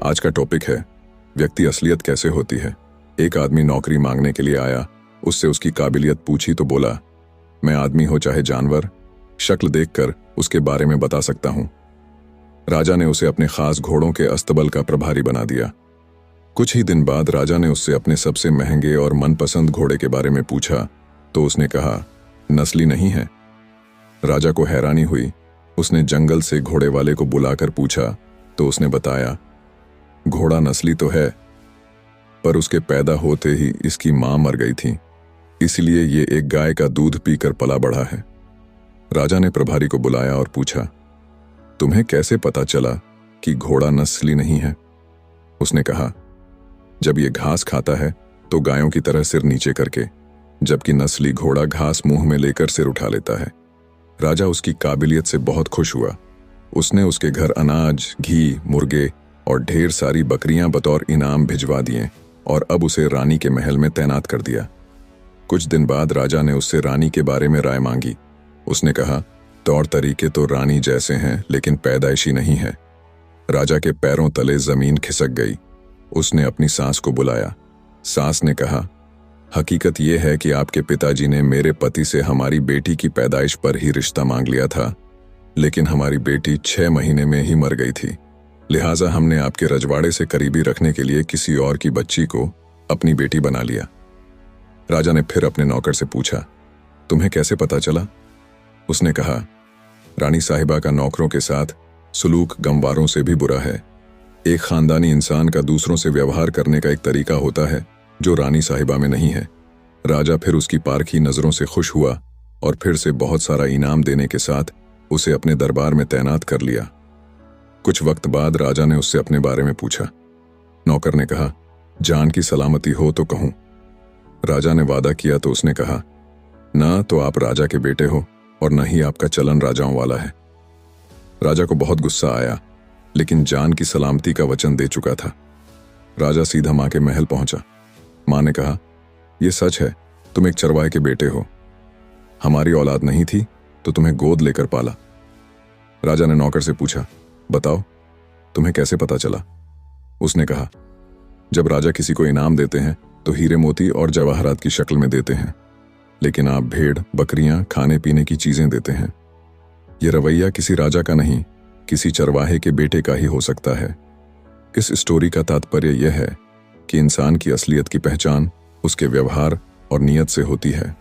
आज का टॉपिक है व्यक्ति असलियत कैसे होती है। एक आदमी नौकरी मांगने के लिए आया। उससे उसकी काबिलियत पूछी तो बोला, मैं आदमी हो चाहे जानवर, शक्ल देखकर उसके बारे में बता सकता हूं। राजा ने उसे अपने खास घोड़ों के अस्तबल का प्रभारी बना दिया। कुछ ही दिन बाद राजा ने उससे अपने सबसे महंगे और मनपसंद घोड़े के बारे में पूछा तो उसने कहा, नस्ली नहीं है। राजा को हैरानी हुई। उसने जंगल से घोड़े वाले को बुलाकर पूछा तो उसने बताया, घोड़ा नस्ली तो है, पर उसके पैदा होते ही इसकी मां मर गई थी, इसलिए ये एक गाय का दूध पीकर पला बढ़ा है। राजा ने प्रभारी को बुलाया और पूछा, तुम्हें कैसे पता चला कि घोड़ा नस्ली नहीं है? उसने कहा, जब ये घास खाता है तो गायों की तरह सिर नीचे करके, जबकि नस्ली घोड़ा घास मुंह में लेकर सिर उठा लेता है। राजा उसकी काबिलियत से बहुत खुश हुआ। उसने उसके घर अनाज, घी, मुर्गे और ढेर सारी बकरियां बतौर इनाम भिजवा दिए और अब उसे रानी के महल में तैनात कर दिया। कुछ दिन बाद राजा ने उससे रानी के बारे में राय मांगी। उसने कहा, तौर तरीके तो रानी जैसे हैं लेकिन पैदाइशी नहीं है। राजा के पैरों तले जमीन खिसक गई। उसने अपनी सास को बुलाया। सास ने कहा, हकीकत यह है कि आपके पिताजी ने मेरे पति से हमारी बेटी की पैदाइश पर ही रिश्ता मांग लिया था, लेकिन हमारी बेटी 6 महीने में ही मर गई थी। लिहाजा हमने आपके रजवाड़े से करीबी रखने के लिए किसी और की बच्ची को अपनी बेटी बना लिया। राजा ने फिर अपने नौकर से पूछा, तुम्हें कैसे पता चला? उसने कहा, रानी साहिबा का नौकरों के साथ सुलूक गमवारों से भी बुरा है। एक खानदानी इंसान का दूसरों से व्यवहार करने का एक तरीका होता है जो रानी साहिबा में नहीं है। राजा फिर उसकी पारखी नजरों से खुश हुआ और फिर से बहुत सारा इनाम देने के साथ उसे अपने दरबार में तैनात कर लिया। कुछ वक्त बाद राजा ने उससे अपने बारे में पूछा। नौकर ने कहा, जान की सलामती हो तो कहूं। राजा ने वादा किया तो उसने कहा, ना तो आप राजा के बेटे हो और न ही आपका चलन राजाओं वाला है। राजा को बहुत गुस्सा आया, लेकिन जान की सलामती का वचन दे चुका था। राजा सीधा मां के महल पहुंचा। मां ने कहा, यह सच है, तुम एक चरवाहे के बेटे हो। हमारी औलाद नहीं थी तो तुम्हें गोद लेकर पाला। राजा ने नौकर से पूछा, बताओ, तुम्हें कैसे पता चला? उसने कहा, जब राजा किसी को इनाम देते हैं तो हीरे मोती और जवाहरात की शक्ल में देते हैं, लेकिन आप भेड़, बकरियां, खाने पीने की चीजें देते हैं। यह रवैया किसी राजा का नहीं, किसी चरवाहे के बेटे का ही हो सकता है। इस स्टोरी का तात्पर्य यह है कि इंसान की असलियत की पहचान उसके व्यवहार और नीयत से होती है।